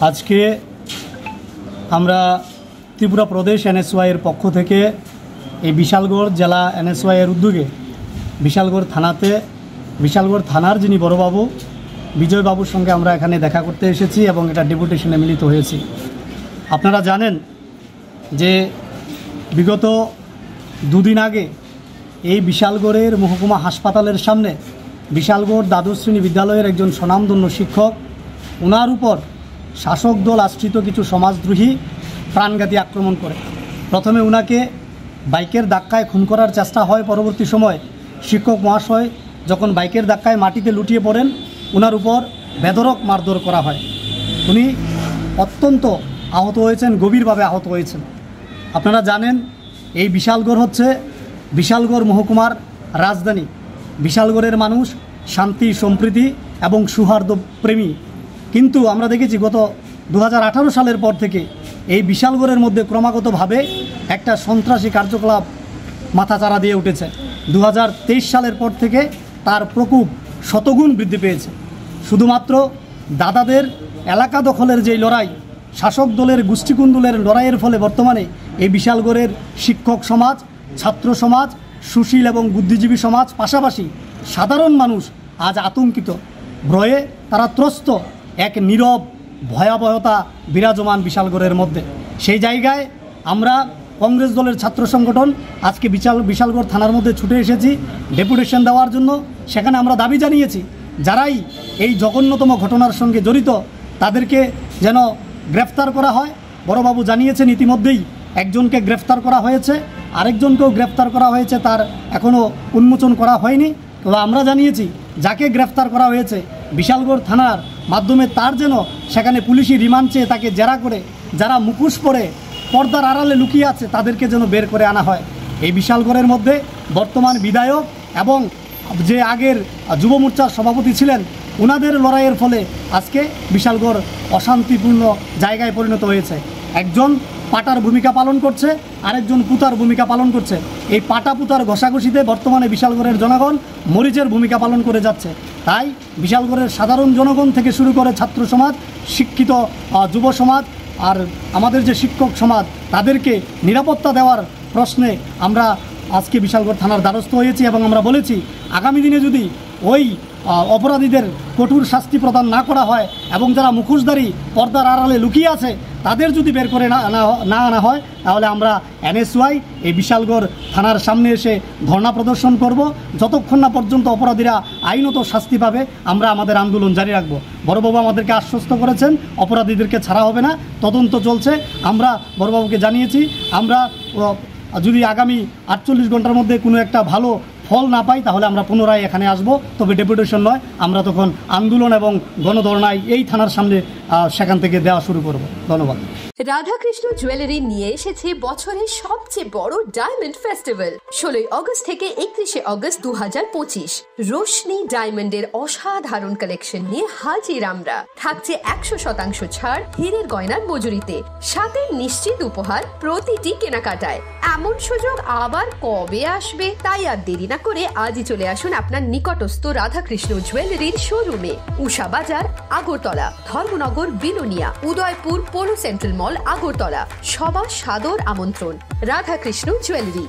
আজকে আমরা ত্রিপুরা প্রদেশ এনএসওয়াই এর পক্ষ থেকে এই বিশালগড় জেলা এনএসওয়াই এর উদ্যোগে বিশালগড় থানার যিনি বড়বাবু বিজয়বাবুর সঙ্গে আমরা এখানে দেখা করতে এসেছি এবং এটা ডেপুটেশনে মিলিত হয়েছি। আপনারা জানেন যে বিগত দুদিন আগে এই বিশালগড়ের মহকুমা হাসপাতালের সামনে বিশালগড় দ্বাদশ শ্রেণী বিদ্যালয়ের একজন স্বনামধন্য শিক্ষক, ওনার উপর শাসক দল আশ্রিত কিছু সমাজদ্রোহী প্রাণঘাতী আক্রমণ করে। প্রথমে ওনাকে বাইকের ধাক্কায় খুন করার চেষ্টা হয়। পরবর্তী সময় শিক্ষক মহাশয় যখন বাইকের ধাক্কায় মাটিতে লুটিয়ে পড়েন, ওনার উপর বেধড়ক মারধর করা হয়। উনি অত্যন্ত আহত হয়েছেন, গভীরভাবে আহত হয়েছেন। আপনারা জানেন এই বিশালগড় হচ্ছে বিশালগড় মহকুমার রাজধানী। বিশালগড়ের মানুষ শান্তি, সম্প্রীতি এবং সৌহার্দ্য প্রেমী। কিন্তু আমরা দেখেছি গত 2018 সালের পর থেকে এই বিশালগড়ের মধ্যে ক্রমাগতভাবে একটা সন্ত্রাসী কার্যকলাপ মাথাচাড়া দিয়ে উঠেছে। 2023 সালের পর থেকে তার প্রকোপ শতগুণ বৃদ্ধি পেয়েছে। শুধুমাত্র দাদাদের এলাকা দখলের যেই লড়াই, শাসক দলের গোষ্ঠীকুন্দলের লড়াইয়ের ফলে বর্তমানে এই বিশালগড়ের শিক্ষক সমাজ, ছাত্র সমাজ, সুশীল এবং বুদ্ধিজীবী সমাজ, পাশাপাশি সাধারণ মানুষ আজ আতঙ্কিত, ভয়ে তারা ত্রস্ত। এক নীরব ভয়াবহতা বিরাজমান বিশালগড়ের মধ্যে। সেই জায়গায় আমরা কংগ্রেস দলের ছাত্র সংগঠন আজকে বিশালগড় থানার মধ্যে ছুটে এসেছি ডেপুটেশন দেওয়ার জন্য। সেখানে আমরা দাবি জানিয়েছি যারাই এই জঘন্যতম ঘটনার সঙ্গে জড়িত তাদেরকে যেন গ্রেফতার করা হয়। বড়বাবু জানিয়েছেন ইতিমধ্যেই একজনকে গ্রেফতার করা হয়েছে, আরেকজনকেও গ্রেফতার করা হয়েছে, তার এখনও উন্মোচন করা হয়নি। তবে আমরা জানিয়েছি যাকে গ্রেফতার করা হয়েছে বিশালগড় থানার মাধ্যমে তার যেন সেখানে পুলিশি রিমান্ড চেয়ে তাকে জেরা করে যারা মুখোশ পরে পর্দার আড়ালে লুকিয়ে আছে তাদেরকে যেন বের করে আনা হয়। এই বিশালগড়ের মধ্যে বর্তমান বিধায়ক এবং যে আগের যুব মোর্চার সভাপতি ছিলেন, ওনাদের লড়াইয়ের ফলে আজকে বিশালগড় অশান্তিপূর্ণ জায়গায় পরিণত হয়েছে। একজন পাটার ভূমিকা পালন করছে, আরেকজন পুতার ভূমিকা পালন করছে। এই পাটা পুতার ঘষাঘষিতে বর্তমানে বিশালগড়ের জনগণ মরিচের ভূমিকা পালন করে যাচ্ছে। তাই বিশালগড়ের সাধারণ জনগণ থেকে শুরু করে ছাত্র সমাজ, শিক্ষিত যুব সমাজ আর আমাদের যে শিক্ষক সমাজ, তাদেরকে নিরাপত্তা দেওয়ার প্রশ্নে আমরা আজকে বিশালগড় থানার দ্বারস্থ হয়েছি এবং আমরা বলেছি আগামী দিনে যদি ওই অপরাধীদের কঠোর শাস্তি প্রদান না করা হয় এবং যারা মুখোশধারী পর্দার আড়ালে লুকিয়ে আছে তাদের যদি বের করে না আনা হয়, তাহলে আমরা এনএসওয়াই এই বিশালগড় থানার সামনে এসে ধর্ণা প্রদর্শন করব। যতক্ষণ না পর্যন্ত অপরাধীরা আইনত শাস্তি পাবে আমরা আমাদের আন্দোলন জারি রাখব। বড়বাবু আমাদেরকে আশ্বস্ত করেছেন অপরাধীদেরকে ছাড়া হবে না, তদন্ত চলছে। আমরা বড়বাবুকে জানিয়েছি আমরা যদি আগামী 48 ঘন্টার মধ্যে কোনো একটা ভালো ফল না পাই তাহলে আমরা পুনরায় এখানে আসব। তবে ডেপুটেশন নয়, আমরা তখন আন্দোলন এবং গণধর্ণায় এই থানার সামনে সেখান থেকে দেওয়া শুরু করব। ধন্যবাদ। রাধাকৃষ্ণ জুয়েলারি নিয়ে এসেছে বছরের সবচেয়ে বড় ডায়মন্ড ফেস্টিভ্যাল 16 আগস্ট থেকে 31 আগস্ট 2025। রোশনি ডায়মন্ডের অসাধারণ কালেকশন নিয়ে হাজির আমরা। থাকছে 100% ছাড় হীরের গয়নার মজুরিতে, সাথে নিশ্চিত উপহার প্রতিটি কেনাকাটায়। এমন সুযোগ আবার কবে আসবে? তাই আর দেরি না করে আজই চলে আসুন আপনার নিকটস্থ রাধাকৃষ্ণ জুয়েলারির শোরুমে। উষা বাজার, আগরতলা, ধর্মনগর, বিলোনিয়া, উদয়পুর, পৌর সেন্ট্রাল মল, আগরতলা। সবার সাদর আমন্ত্রণ। রাধাকৃষ্ণ জুয়েলারি।